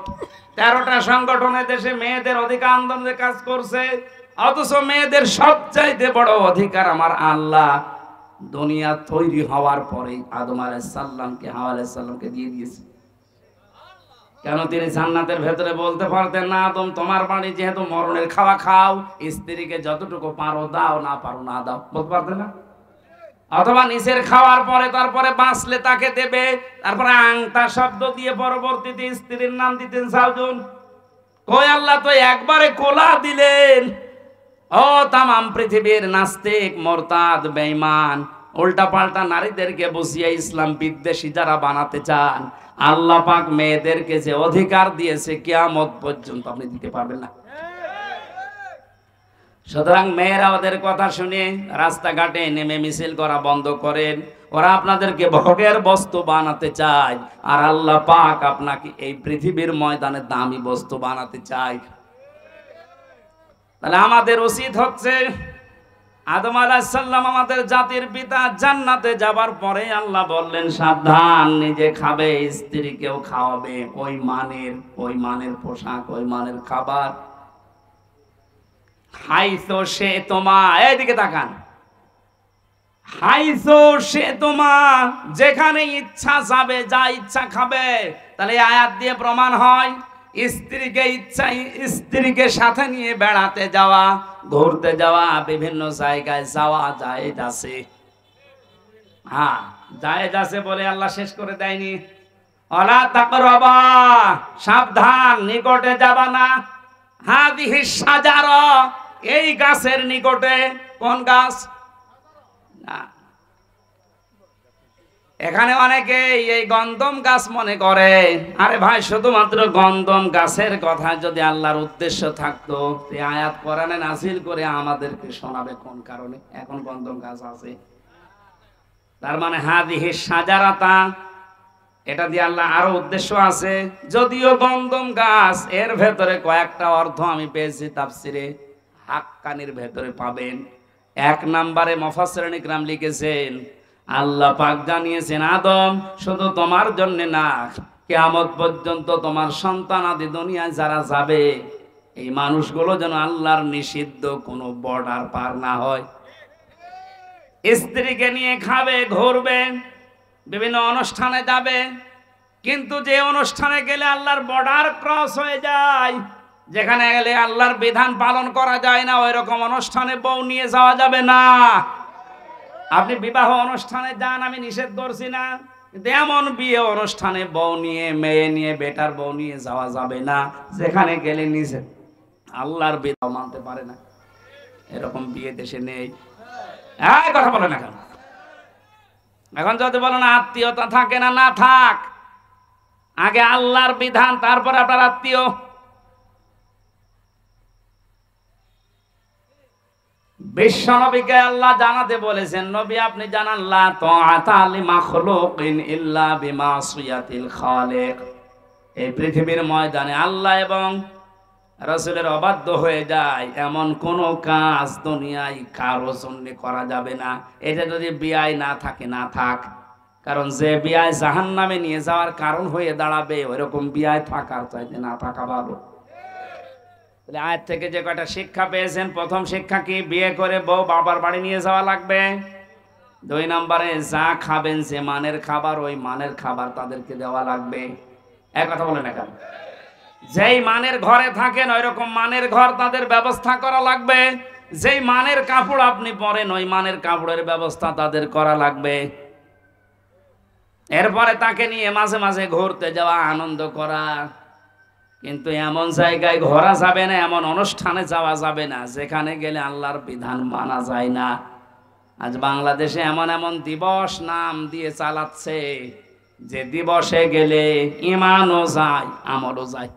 13টা সংগঠনে দেশে মেয়েদের অধিকার আন্দোলনে কাজ করছে। অথচ মেয়েদের সবচাইতে বড় অধিকার আমার আল্লাহ দুনিয়া তৈরি হওয়ার পরে আদম আলাইহিস সালামকে, হাওয়া আলাইহিস সালামকে দিয়ে দিয়েছে। কেন? তিনি জান্নাতের ভেতরে বলতে পারতেন না, আদম তোমার বাড়ি যেহেতু মরণের খাওয়া খাও, স্ত্রীকে যতটুকু পারো দাও, না পারো না দাও, বলতে পারতেন না? অথবা নিচের খাওয়ার পরে তারপরে বাঁচলে তাকে দেবে। তারপরে আংতা শব্দ দিয়ে পরবর্তীতে স্ত্রীর নাম দিতেন সাউজুন। কই আল্লাহ তো একবারে কোলা দিলেন। ও তামাম পৃথিবীর নাস্তিক, মোরতাদ, বেঈমান, উল্টা পাল্টা নারীদেরকে বসিয়ে ইসলাম বিদ্বেষী যারা বানাতে চান, আল্লাহ পাক মেয়েদেরকে যে অধিকার দিয়েছে কিয়ামত পর্যন্ত আপনি দিতে পারবেন না। সুতরাং মেয়েরা ওদের কথা শুনে রাস্তাঘাটে নেমে মিছিল করা বন্ধ করেন। ওরা আপনাদেরকে ভোগের বস্তু বানাতে চায়, আর আল্লাহ পাক আপনাকে এই পৃথিবীর ময়দানে দামি বস্তু বানাতে চায়। তাহলে আমাদের উচিত হচ্ছে আদম আলাইহিস সালাম আমাদের জাতির পিতা, জান্নাতে যাবার পরে আল্লাহ বললেন সাবধান, নিজে খাবে, স্ত্রীকেও খাওয়াবে, ওই মানের পোশাক, ওই মানের খাবার। হাইসো সে তোমা, এইদিকে তাকান, হাইসো সে তোমা, যেখানে ইচ্ছা যাবে, যা ইচ্ছা খাবে। তাহলে এই আয়াত দিয়ে প্রমাণ হয় স্ত্রীকে সাথে নিয়ে বেড়াতে যাওয়া, ঘুরতে যাওয়া, বিভিন্ন জায়গায় যাওয়া জায়েজ আছে। হ্যাঁ, জায়েজ আছে বলে আল্লাহ শেষ করে দেয়নি। ওয়ালা তাকরাবা, সাবধান, নিকটে যাবা না। হাদিহি শাজারা, এই গাছের নিকটে। কোন গাছ? না, এখানে অনেকে এই গন্ধম গাছ মনে করে। আরে ভাই, শুধুমাত্র গন্ধম গাছের কথা যদি আল্লাহর উদ্দেশ্য থাকতো, এই আয়াত কোরআনে নাযিল করে আমাদেরকে শোনাবে কোন কারণে এখন গন্ধম গাছ আছে। তার মানে হাদিহি শাজারাতা, এটা দিয়ে আল্লাহ আরো উদ্দেশ্য আছে। যদিও গন্ধম গাছ, এর ভেতরে কয়েকটা অর্থ আমি পেয়েছি তাফসিরে, হাক্কানির ভেতরে পাবেন। 1 নম্বরে মুফাসসিরিন ইকরাম লিখেছেন, আল্লাহ পাক জানিয়েছেন আদম শুধু তোমার জন্য না, কিয়ামত পর্যন্ত তোমার সন্তানাদি দুনিয়ায় যারা যাবে, এই মানুষগুলো যেন আল্লাহর নিষিদ্ধ কোনো বর্ডার পার না হয়। স্ত্রীকে নিয়ে খাবে, ঘুরবে, বিভিন্ন অনুষ্ঠানে যাবে, কিন্তু যে অনুষ্ঠানে গেলে আল্লাহর বর্ডার ক্রস হয়ে যায়, যেখানে গেলে আল্লাহর বিধান পালন করা যায় না, ওই রকম অনুষ্ঠানে বউ নিয়ে যাওয়া যাবে না। আপনি বিবাহ অনুষ্ঠানে যান, আমি নিষেধ করছি না, কিন্তু এমন বিয়ে অনুষ্ঠানে বউ নিয়ে, মেয়ে নিয়ে, বেটার বউ নিয়ে যাওয়া যাবে না, যেখানে গেলে নিজে আল্লাহর বিধান মানতে পারে না। এরকম বিয়ে দেশে নেই। কথা বলে না কেন? এখন যদি বলেন আত্মীয়তা থাকে না, না থাক, আগে আল্লাহর বিধান, তারপর আপনার আত্মীয়। বিশ্ব নবীকে আল্লাহ জানাতে বলেছেন, নবী আপনি জানান, লা তাআতা লিমাখলুকিন ইল্লা বিমাসিয়াতিল খালিক। এই পৃথিবীর ময়দানে আল্লাহ এবং রাসূলের অবাধ্য হয়ে যায় এমন কোন কাজ দুনিয়ায় কারো জন্য করা যাবে না। এটা যদি বিয়াই না থাকে, না থাক, কারণ যে বিয়ায় জাহান্নামে নিয়ে যাওয়ার কারণ হয়ে দাঁড়াবে, ওইরকম বিয়ায় থাকার চাইতে না থাকা ভালো। তাহলে আয়াত থেকে যে কয়টা শিক্ষা পেয়েছেন, প্রথম শিক্ষা কি? বিয়ে করে বউ বাবার বাড়ি নিয়ে যাওয়া লাগবে। 2 নম্বরে যা খাবেন, যে মানের খাবার, ওই মানের খাবার তাদেরকে দেওয়া লাগবে। এক কথা বলে না কেন? যেই মানের ঘরে থাকেন, ওই রকম মানের ঘর তাদের ব্যবস্থা করা লাগবে। যেই মানের কাপড় আপনি পরেন, ওই মানের কাপড়ের ব্যবস্থা তাদের করা লাগবে। এরপরে তাকে নিয়ে মাঝে মাঝে ঘুরতে যাওয়া, আনন্দ করা, কিন্তু এমন জায়গায় ঘোরা যাবে না, এমন অনুষ্ঠানে যাওয়া যাবে না যেখানে গেলে আল্লাহর বিধান মানা যায় না। আজ বাংলাদেশে এমন এমন দিবস নাম দিয়ে চালাচ্ছে, যে দিবসে গেলে ঈমানও যায়, আমলও যায়।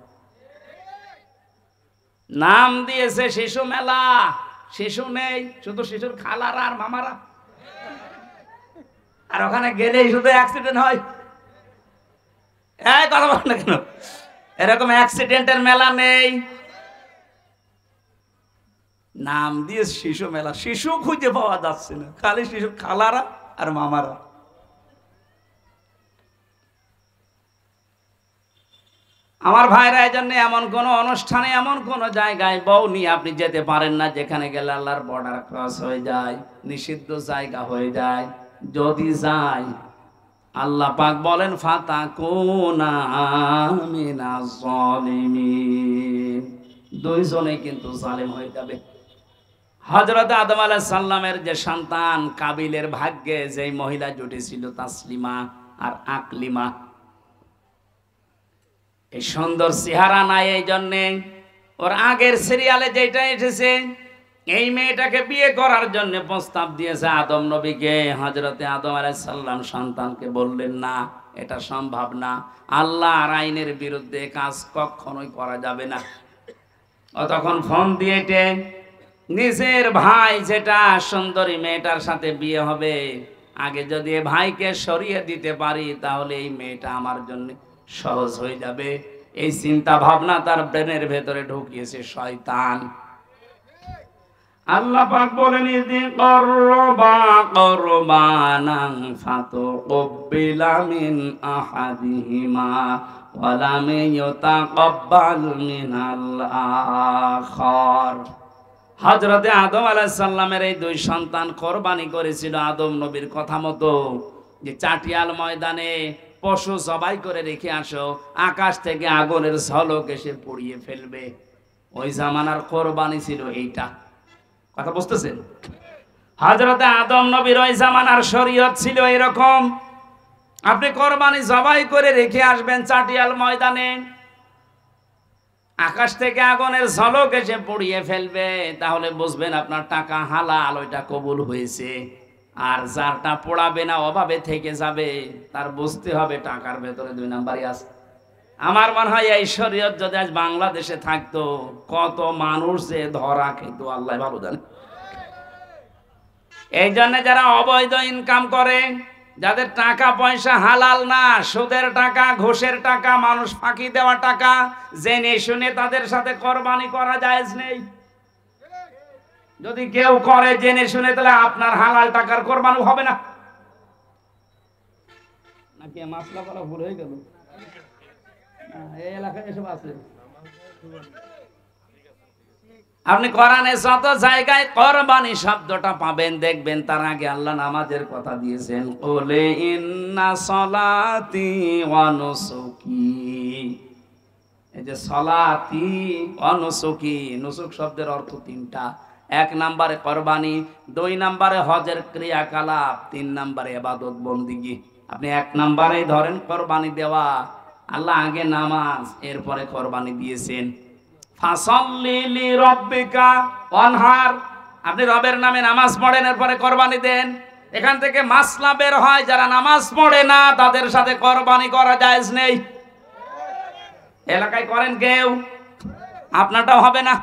নাম দিয়েছে শিশু মেলা, শিশু নেই, শুধু শিশুর খালারা আর মামারা, আর ওখানে গেলেই শুধু অ্যাক্সিডেন্ট হয়। কথা বল না কেন? এরকম অ্যাক্সিডেন্টের মেলা নেই, নাম দিয়ে শিশু মেলা। শিশু খুঁজে পাওয়া যাচ্ছে না, খালি শিশু খালারা আর মামারা। আমার ভাইরা, এই জন্য এমন কোন অনুষ্ঠানে, এমন কোন জায়গায় বউ নিয়ে আপনি যেতে পারেন না যেখানে গেলে আল্লাহর বর্ডার ক্রস হয়ে যায়, নিষিদ্ধ জায়গা হয়ে যায়। যদি যায়, আল্লাহ পাক বলেন ফাতাকুনা মিনাজ জালিমিন, দুইজনে কিন্তু জালেম হয়ে যাবে। হযরত আদম আলাইহিস সালামের যে সন্তান কাবিলের ভাগ্যে যেই মহিলা জুটেছিল, তাসলিমা আর আকলিমা, এই সুন্দর চেহারা নাই, এই জন্যে ওর আগের সিরিয়ালে যেটা এসেছে, এই মেয়েটাকে বিয়ে করার জন্য প্রস্তাব দিয়েছে আদম নবীকে। হযরতে আদম আলাইহিস সালাম সন্তানকে বললেন, না, এটা সম্ভব না, আল্লাহর আইনের বিরুদ্ধে কাজ কখনোই করা যাবে না। ও তখন ফোন দিয়েছে, নিজের ভাই যেটা সুন্দরী মেয়েটার সাথে বিয়ে হবে, আগে যদি ভাইকে সরিয়ে দিতে পারি তাহলে এই মেয়েটা আমার জন্য সহজ হয়ে যাবে। এই চিন্তা ভাবনা তার ব্রেনের ভেতরে ঢুকিয়েছে শয়তান। আল্লাহ পাক বলেন ইদি করবা করবানান ফাতুকবিলা মিন আহাদিহিমা ওয়া লাম ইউতাকাব্বাল মিনাল আখার। হযরতে আদম আলাইহিস সালামের এই দুই সন্তান কোরবানি করেছিল আদম নবীর কথা মতো, যে চাটিয়াল ময়দানে পশু জবাই করে রেখে আসো, আকাশ থেকে আগুনের ঝলক এসে পুড়িয়ে ফেলবে। ওই জামানার কোরবানি ছিল এইটা। কথা বুঝতেছেন? হযরতে আদম নবীর ওই জামানার শরীয়ত ছিল এরকম, আপনি কোরবানি জবাই করে রেখে আসবেন চাটিয়াল ময়দানে, আকাশ থেকে আগুনের ঝলক এসে পুড়িয়ে ফেলবে, তাহলে বুঝবেন আপনার টাকা হালাল, ওইটা কবুল হয়েছে। আর যারটা পোড়াবে না, অভাবে থেকে যাবে, তার বুঝতে হবে টাকার ভেতরে দুই নাম্বারই আছে। আমার মনে হয় এই শরীয়ত যদি আজ বাংলাদেশে থাকতো, কত মানুষ যে ধরা খেত আল্লাহ ভালো জানে। এই জন্য যারা অবৈধ ইনকাম করে, যাদের টাকা পয়সা হালাল না, সুদের টাকা, ঘুষের টাকা, মানুষ ফাঁকি দেওয়া টাকা, জেনে শুনে তাদের সাথে কোরবানি করা জায়েজ নেই। যদি কেউ করে জেনে শুনে, তাহলে আপনার হালাল টাকার কোরবানি হবে না। নাকি মাসলা করা ভুল হয়ে গেল? এই এলাকায় এসব আছে। আপনি কোরআনে যত জায়গায় কোরবানি শব্দটা পাবেন, দেখবেন তার আগে আল্লাহ নামাজের কথা দিয়েছেন, ওলে ইন্না সলাতি ওয়া নুসুকি। এই যে সলাতি ওয়া নুসুকি, নুসুক শব্দের অর্থ তিনটা। এক নম্বরে কোরবানি, দুই নম্বরে হজের ক্রিয়াকলাপ, তিন নম্বরে ইবাদত বন্দিগি। আপনি এক নম্বরেই ধরেন কোরবানি দেওয়া, আল্লাহ আগে নামাজ, এরপরে কোরবানি দিয়েছেন। ফাসাল্লি লিরাব্বিকা ওয়ানহার, আপনি রবের নামে নামাজ পড়েন, এরপরে কোরবানি দেন। এখান থেকে মাসলা বের হয়, যারা নামাজ পড়ে না তাদের সাথে কোরবানি করা জায়েজ নেই। এলাকায় করেন কেউ, আপনারটাও হবে না।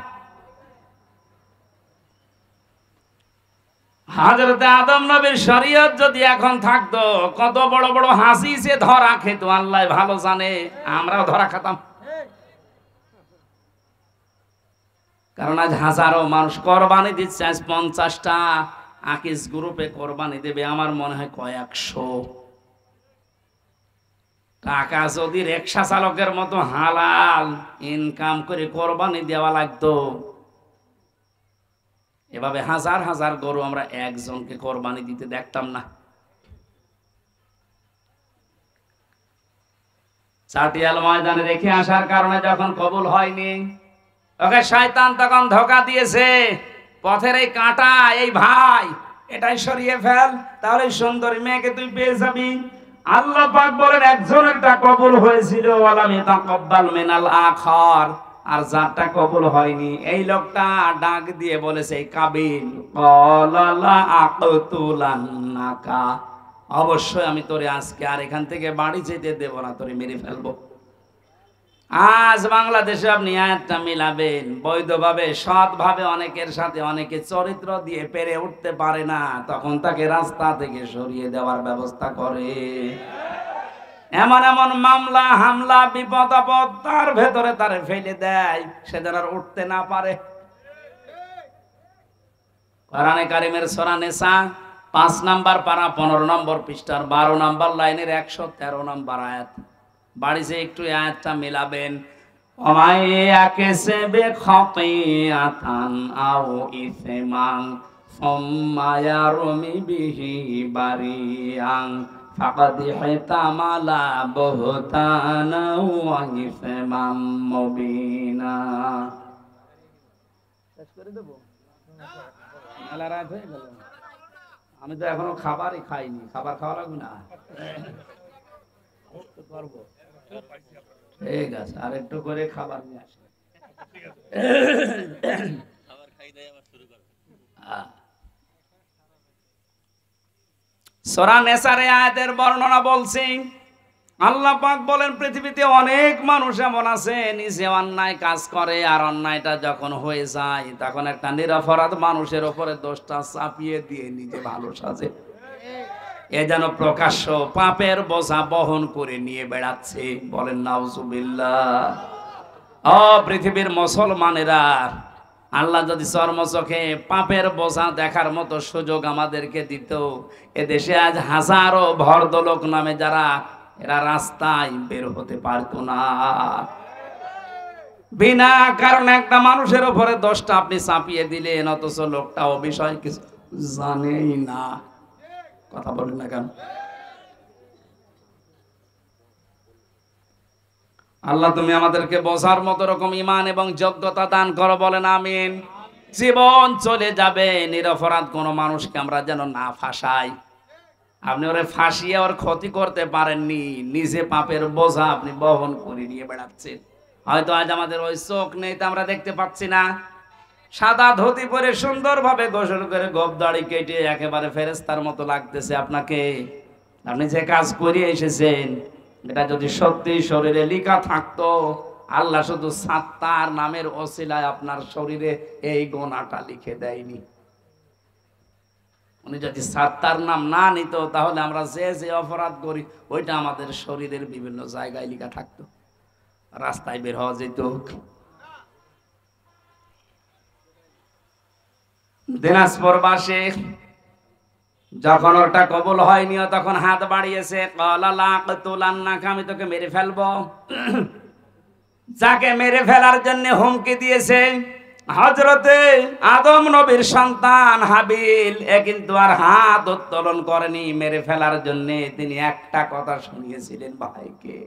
হযরতে আদম নবীর শরীয়ত যদি এখন থাকতো, কত বড় বড় হাসি সে ধরা খেত আল্লাহ ভালো জানে, আমরাও ধরা খেতাম। কারণ আজ হাজারো মানুষ কোরবানি দিচ্ছে, আজ 50টা আকিস গ্রুপে কোরবানি দেবে, আমার মনে হয় কয়েকশো। টাকা যদি রিকশা চালকের মতো হালাল ইনকাম করে কোরবানি দেওয়া লাগতো, এভাবে হাজার হাজার গরু আমরা একজনকে কোরবানি দিতে দেখতাম না। চাটিয়াল ময়দানে রেখে আসার কারণে যখন কবুল হয়নি, ওকে শয়তান তখন ধোঁকা দিয়েছে, পথের এই কাঁটা, এই ভাই এটাই সরিয়ে ফেল, তাহলে সুন্দরী মেয়েকে তুই পেয়ে যাবি। আল্লাহ পাক বলেন একজনেরটা কবুল হয়েছিল, ওয়ালাম ইয়াতাকাব্বাল মিনাল আখার, আর যারটা কবুল হয়নি, এই লোকটা ডাক দিয়ে বলেছে কাবিল, ক্বালা আকতুলান্নাকা, অবশ্যই আমি তোরে আজকে আর এখান থেকে বাড়ি যেতে দেব না, তোরে মেরে ফেলবো। আজ বাংলাদেশে আপনি আয়াতটা মিলাবেন, বৈধভাবে সৎভাবে অনেকের সাথে অনেকে চরিত্র দিয়ে পেরে উঠতে পারে না, তখন তাকে রাস্তা থেকে সরিয়ে দেওয়ার ব্যবস্থা করে। এমন এমন মামলা হামলা বিপদ আপদ তার ভেতরে তারে ফেলে দেয়, সে যেন আর উঠতে না পারে। কোরআনে কারিমের সূরা নিসা 5 নাম্বার পারা 15 নম্বর পৃষ্ঠার 12 নম্বর লাইনের 113 নম্বর আয়াত। বাড়িতে একটু আয়াতটা মিলাবেন। ওমাইয়াকেসবে খাতিয়াতান আও ইসমান সুম্মা ইয়ারমি বিহি বারিয়ান ফাকাদ হিতামালা বুহতানা ওয়া ইসমান মুবিনা। শেষ করে দেব, মেলা রাত হয়ে গেল, আমি তো এখনো খাবারই খাইনি, খাবার খাওয়া লাগবে না? করবো, ঠিক আছে, আর একটু করে খাবার নিয়ে আসে। সূরা নিসার আয়াতের বর্ণনা বলছি, আল্লাহ পাক বলেন পৃথিবীতে অনেক মানুষ এমন আছে নিজে অন্যায় কাজ করে, আর অন্যায়টা যখন হয়ে যায় তখন একটা নিরপরাধ মানুষের উপরে দোষটা চাপিয়ে দিয়ে নিজে ভালো সাজে। এ যেন প্রকাশ্য পাপের বোঝা বহন করে নিয়ে বেড়াচ্ছে, বলেন নাউজুবিল্লাহ। ও পৃথিবীর মুসলমানেরা, আল্লাহ যদি চর্মচোখে পাপের বোঝা দেখার মতো সুযোগ আমাদেরকে দিত, এদেশে আজ হাজারো ভদ্রলোক নামে যারা এরা রাস্তায় বের হতে পারতো না। বিনা কারণে একটা মানুষের উপরে দোষটা আপনি চাপিয়ে দিলেন, অথচ লোকটা ও বিষয় কিছু জানেই না। কথা বলেন না কেন? আল্লাহ তুমি আমাদেরকে বোঝার মতো রকম ঈমান এবং যোগ্যতা দান করো, বলেন আমিন। জীবন চলে যাবে, নিরপরাধ কোনো মানুষকে আমরা যেন না ফাঁসাই। আপনি ওরে ফাঁসিয়ে ওর ক্ষতি করতে পারেননি, নিজে পাপের বোঝা আপনি বহন করে নিয়ে বেড়াচ্ছেন। হয়তো আজ আমাদের ওই চোখ নেই, তা আমরা দেখতে পাচ্ছি না। সাদা ধুতি পরে সুন্দরভাবে গোসল করে গোঁফ দাড়ি কেটে একেবারে ফেরেশতার মতো লাগতেছে আপনাকে। আপনি যে কাজ করে এসেছেন এটা যদি সত্যি শরীরে লেখা থাকতো, আল্লাহ শুধু সাত্তার নামের ওসিলায় আপনার শরীরে এই গোনাটা লিখে দেয়নি। উনি যদি সাত্তার নাম না নিত, তাহলে আমরা যে যে অপরাধ করি ওইটা আমাদের শরীরের বিভিন্ন জায়গায় লেখা থাকতো, রাস্তায় বের হওয়া যেত। দিনাজপুর বাসে যখন ওটা কবুল হয়নি, তখন হাত বাড়িয়েছে, আমি তোকে মেরে ফেলবো। যাকে মেরে ফেলার জন্য হুমকি দিয়েছে হযরতে আদম নবীর সন্তান হাবিল, এ কিন্তু আর হাত উত্তোলন করেনি মেরে ফেলার জন্য। তিনি একটা কথা শুনিয়েছিলেন ভাইকে।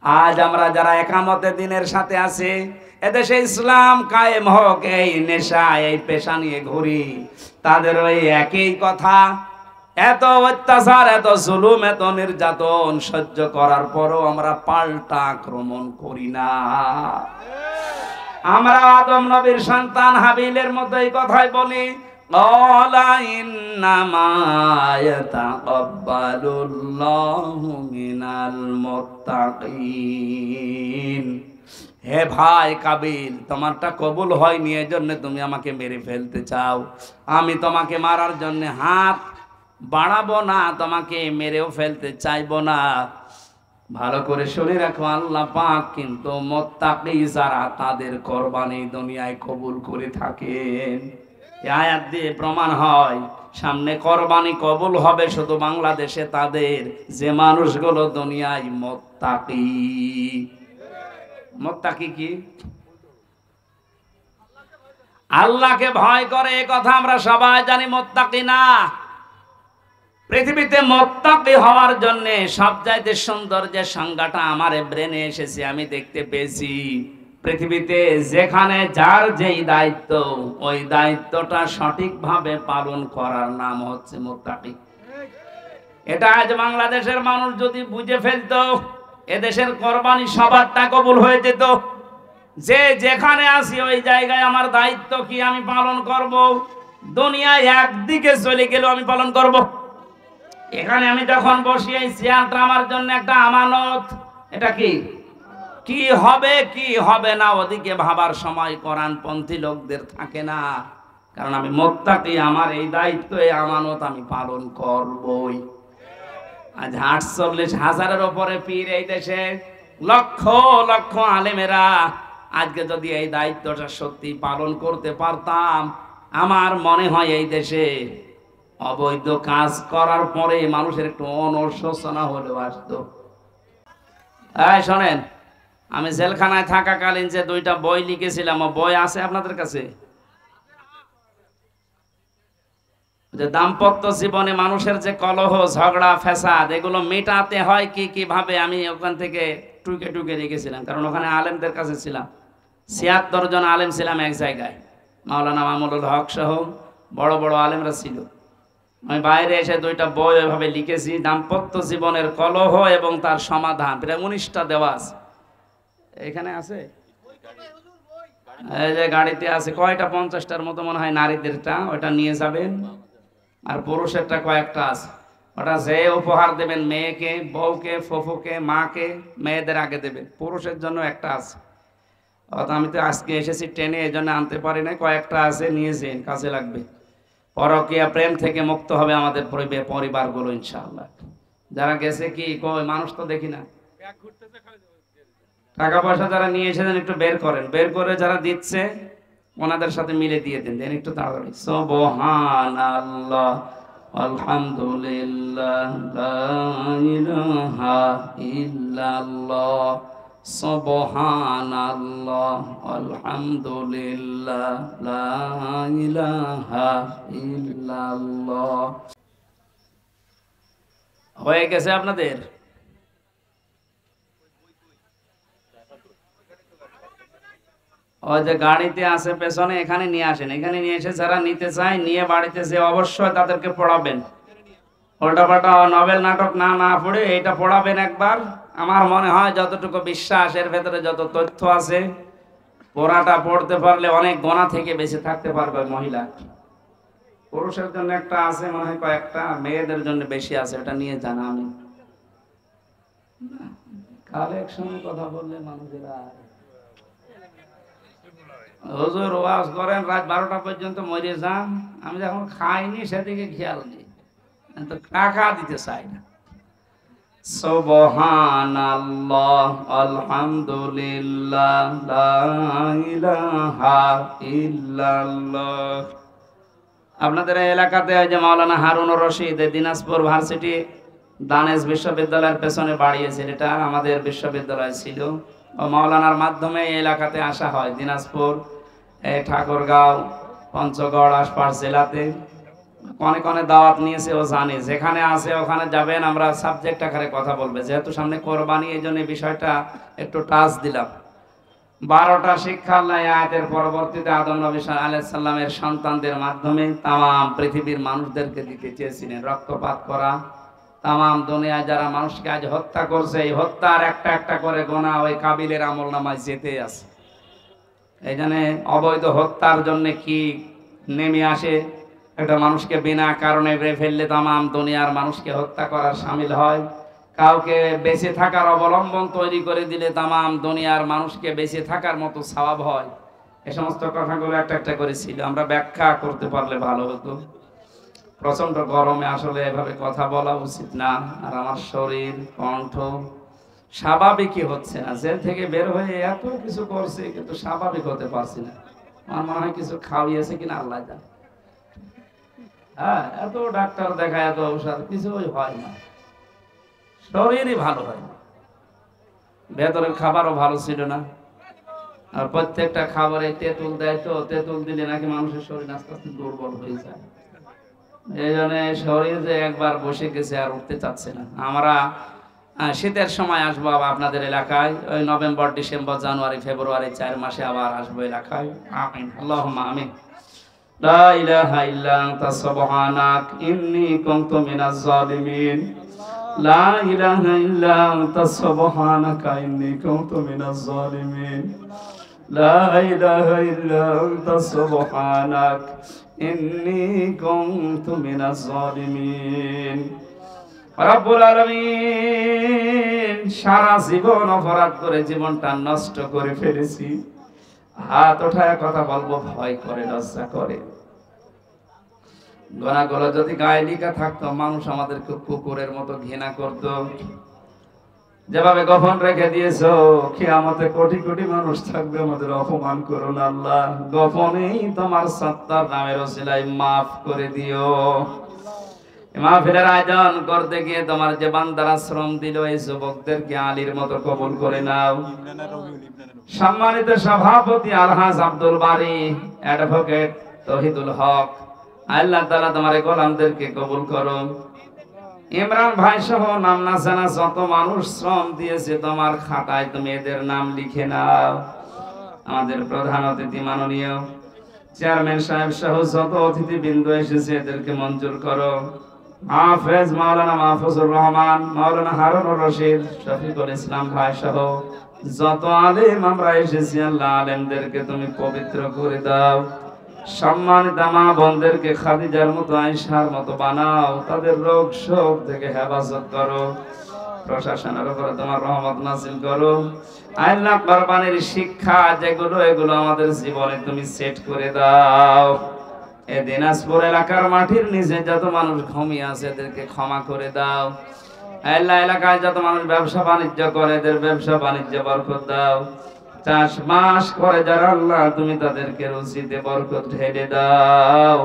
আজ আমরা যারা একামতে দিনের সাথে আছি, এদেশে ইসলাম কায়েম হোক, এই নেশা এই পেশা নিয়ে ঘুরি, তাদের ওই একই কথা। এত অত্যাচার, এত জুলুম, এত নির্যাতন সহ্য করার পরও আমরা পাল্টা আক্রমণ করি না। আমরা আদম নবীর সন্তান হাবিলের মতো এই কথাই বলি, ক্বালা ইন্নামা ইয়াতাকাব্বালুল্লাহু মিনাল মুত্তাকিন। হে ভাই কাবিল, তোমারটা কবুল হয়নি, এজন্য তুমি আমাকে মেরে ফেলতে চাও। আমি তোমাকে মারার জন্য হাত বাড়াবো না, তোমাকে মেরেও ফেলতে চাইবো না। ভালো করে শুনে রাখো, আল্লাহ পাক কিন্তু মুত্তাকি যারা তাদের কুরবানি দুনিয়ায় কবুল করে থাকেন। এই আয়াত দিয়ে প্রমাণ হয় সামনে কুরবানি কবুল হবে শুধু বাংলাদেশে তাদের, যে মানুষগুলো দুনিয়ায় মুত্তাকি। মুত্তাকি কি? আল্লাহকে ভয় করে, এই কথা আমরা সবাই জানি। মুত্তাকি না। পৃথিবীতে মুত্তাকি হওয়ার জন্য সবচাইতে সুন্দর যে সংজ্ঞাটা আমার ব্রেনে এসেছে, আমি দেখতে পেয়েছি, পৃথিবীতে যেখানে যার যেই দায়িত্ব, ওই দায়িত্বটা সঠিকভাবে পালন করার নাম হচ্ছে মুত্তাকি। এটা আজ বাংলাদেশের মানুষ যদি বুঝে ফেলতো, এদেশের কুরবানি সবারটা কবুল হয়ে যেত। যে যেখানে আসি ওই জায়গায় আমার দায়িত্ব কি আমি পালন করব। দুনিয়ায় একদিকে চলে গেলেও আমি পালন করব। এখানে আমি যখন বসি, এই চেয়ারটা আমার জন্য একটা আমানত। এটা কি হবে কি হবে না ওদিকে ভাবার সময় কোরআনপন্থী লোকদের থাকে না। কারণ আমি মুত্তাকি, আমার এই দায়িত্ব, এই আমানত আমি পালন করবই। আজ 48,000-এর উপরে পীর এই দেশে, লক্ষ লক্ষ আলেমেরা। আজকে যদি এই দায়িত্বটা সত্যি পালন করতে পারতাম, আমার মনে হয় এই দেশে অবৈধ কাজ করার পরে মানুষের একটু অনুশোচনা হলেও আসতো। এই শোনেন, আমি জেলখানায় থাকাকালীন যে 2টা বই লিখেছিলাম, বই আছে আপনাদের কাছে? যে দাম্পত্য জীবনে মানুষের যে কলহ, ঝগড়া, ফ্যাসাদ, এগুলো মেটাতে হয় কি ভাবে, আমি ওখান থেকে টুকে টুকে রেখেছিলাম। কারণ ওখানে আলেমদের কাছে ছিলাম, 76 জন আলেম ছিলাম এক জায়গায়। মাওলানা মামুনুল হক সহ বড় বড় আলেমরা ছিল। আমি বাইরে এসে 2টা বই এভাবে লিখেছি, দাম্পত্য জীবনের কলহ এবং তার সমাধান। প্রায় 19টা দেওয়া আছে। এখানে আছে, এই যে গাড়িতে আছে কয়টা, 50টার মতো মনে হয় নারীদেরটা, ওটা নিয়ে যাবেন। আর পুরুষেরটা কয়েকটা আছে, ওটা যে উপহার দেবেন মেয়েকে, বউকে, ফুফুকে, মাকে, মেয়েদের আগে দেবেন। পুরুষের জন্য একটা আছে। আমি তো আজকে এসেছি ট্রেনে, এই জন্য আনতে পারি না। কয়েকটা আছে, নিয়ে যান, কাজে লাগবে। পরকীয়া প্রেম থেকে মুক্ত হবে আমাদের পরিবারগুলো ইনশাআল্লাহ। যারা গেছে কি কই, মানুষ তো দেখি না। টাকা পয়সা যারা নিয়ে এসেছেন একটু বের করেন, বের করে যারা দিচ্ছে ওনাদের সাথে মিলে দিয়ে দেন, দেন একটু তাড়াতাড়ি। সুবহানাল্লাহ আলহামদুলিল্লাহ লা ইলাহা ইল্লাল্লাহ সুবহানাল্লাহ আলহামদুলিল্লাহ লা ইলাহা ইল্লাল্লাহ। হয়ে গেছে আপনাদের? ওই যে গাড়িতে আছে পেছনে, এখানে নিয়ে আসেন, এখানে নিয়ে এসে যারা নিতে চায় নিয়ে বাড়িতে যে অবশ্যই তাদেরকে পড়াবেন। উল্টাপাল্টা নভেল নাটক না না পড়ে এটা পড়াবেন একবার। আমার মনে হয় যতটুকু বিশ্বাস, এর ভেতরে যত তথ্য আছে, পড়াটা পড়তে পারলে অনেক গোনা থেকে বেঁচে থাকতে পারবে মহিলা। পুরুষের জন্য একটা আছে মনে হয় কয়েকটা, মেয়েদের জন্য বেশি আছে, এটা নিয়ে জানা। আমি কালেকশনের কথা বললে মানুষেরা হুজুর ওয়াজ করেন রাত 12টা পর্যন্ত মরে যান, আমি যখন খাইনি সেদিকে খেয়াল নেই, তো টাকা দিতে চাই না। সুবহানাল্লাহ আলহামদুলিল্লাহ লা ইলাহা ইল্লাল্লাহ। আপনাদের এলাকাতে ওই যে মাওলানা হারুনুর রশিদ দিনাজপুর ভার্সিটি দানেশ বিশ্ববিদ্যালয়ের পেছনে বাড়িয়েছে, এটা আমাদের বিশ্ববিদ্যালয় ছিল। ও মাওলানার মাধ্যমে এই এলাকাতে আসা হয়, দিনাজপুর, ঠাকুরগাঁও, পঞ্চগড় আশপাশ জেলাতে অনেক অনেক দাওয়াত নিয়েছে। ও জানে যেখানে আছে ওখানে যাবেন, আমরা সাবজেক্ট আকারে কথা বলবে, যেহেতু সামনে কোরবানি এই জন্য বিষয়টা একটু টাচ দিলাম। 12টা শিক্ষা আল্লাহ আয়াতের পরবর্তীতে আদম নবী আলাইহিস সালামের সন্তানদের মাধ্যমে তাম পৃথিবীর মানুষদেরকে দিতে চেয়েছিলেন। রক্তপাত করা, তাম দুনিয়ায় যারা মানুষকে আজ হত্যা করছে, এই হত্যার একটা একটা করে গোনা ওই কাবিলের আমলনামায় যেতে আছে। এই জন্য অবৈধ হত্যার জন্য কি নেমে আসে, একটা মানুষকে বিনা কারণে মেরে ফেললে তাম দুনিয়ার মানুষকে হত্যা করার শামিল হয়। কাউকে বেঁচে থাকার অবলম্বন তৈরি করে দিলে তাম দুনিয়ার মানুষকে বেঁচে থাকার মতো সওয়াব হয়। এই সমস্ত কথাগুলো একটা একটা করে ছিল, আমরা ব্যাখ্যা করতে পারলে ভালো হতো। প্রচন্ড গরমে আসলে এভাবে কথা বলা উচিত না। আর আমার শরীর কণ্ঠ স্বাভাবিকই হচ্ছে না, জেল থেকে বের হয়ে এত কিছু করছে কিন্তু স্বাভাবিক হতে পারছি না। আমার মনে হয় কিছু খাওয়িয়েছে কিনা আল্লাহ জানে। হ্যাঁ, এত ডাক্তার দেখায়, এত ঔষধ, কিছুই হয় না, শরীরই ভালো হয় না। ভেতরের খাবারও ভালো ছিল না। আর প্রত্যেকটা খাবারে তেঁতুল দেয়, তো তেঁতুল দিলে নাকি মানুষের শরীর আস্তে আস্তে দুর্বল হয়ে যায়। এই জন্য শরীর যে একবার বসে গেছে আর উঠতে চাচ্ছে না। আমরা শীতের সময় আসবো আবার আপনাদের এলাকায়, ওই নভেম্বর, ডিসেম্বর, জানুয়ারি, ফেব্রুয়ারি 4 মাসে আবার আসবো এলাকায়। আমিন, আল্লাহুম্মা আমিন। লা ইলাহা ইল্লা আনতা সুবহানাক ইন্নী কুনতু মিনাজ জালিমিন। লা ইলাহা ইল্লা আনতা সুবহানাকা ইন্নী কুনতু মিনাজ জালিমিন। লা ইলাহা ইল্লা আনতা সুবহানাক ইন্নী কুনতু মিনাজ জালিমিন। রব্বুল আলামিন, সারা জীবন অপরাধ করে জীবনটা নষ্ট করে ফেলেছি। হাত ওঠায় কথা বলবো ভয় করে, লজ্জা করে। গোনাগুলো যদি গায়ে লিখা থাকতো, মানুষ আমাদেরকে কুকুরের মতো ঘৃণা করত। যেভাবে গোপন রেখে দিয়েছো, কিয়ামতে কোটি কোটি মানুষ থাকবে, আমাদের অপমান করো না আল্লাহ। গোপনেই তোমার সত্তার নামের ওসিলায় মাফ করে দিও। মাহফিলের আয়োজন করতে গিয়ে তোমার যে বান্দারা শ্রম দিল, এই যুবকদেরকে আলীর মতো কবুল করে নাও। সম্মানিত সভাপতি আলহাজ আব্দুল বারী, অ্যাডভোকেট তৌহিদুল হক, আল্লাহ তাআলা তোমার গোলামদেরকে কবুল করো। ইমরান ভাই সহ নাম না জানা যত মানুষ শ্রম দিয়েছে তোমার খাতায় তুমি এদের নাম লিখে নাও। আমাদের প্রধান অতিথি মাননীয় চেয়ারম্যান সাহেব সহ যত অতিথিবৃন্দ এসেছে এদেরকে মঞ্জুর করো। হাফেজ মাওলানা মাহফুজুর রহমান, মাওলানা হারুনুর রশিদ, শফিকুল ইসলাম ভাই সহ যত আলেম আমরা এসেছি, আল্লাহ আলেমদেরকে তুমি পবিত্র করে দাও। সম্মানিত মা বোনদেরকে খাদিজার মতো, আয়েশার মতো বানাও। তাদের রোগ শোক থেকে হেফাজত করো। প্রশাসনের উপরে তোমার রহমত নাযিল করো। আল্লাহ কোরবানির শিক্ষা যেগুলো, এগুলো আমাদের জীবনে তুমি সেট করে দাও। এই দিনাজপুর এলাকার মাটির নিচে যত মানুষ ঘুমিয়ে আছে এদেরকে ক্ষমা করে দাও। আল্লাহ এলাকায় যত মানুষ ব্যবসা বাণিজ্য করে এদের ব্যবসা বাণিজ্য বরকত দাও। চাষবাস করে যারা আল্লাহ তুমি তাদেরকে রুজিতে বরকত ঢেলে দাও।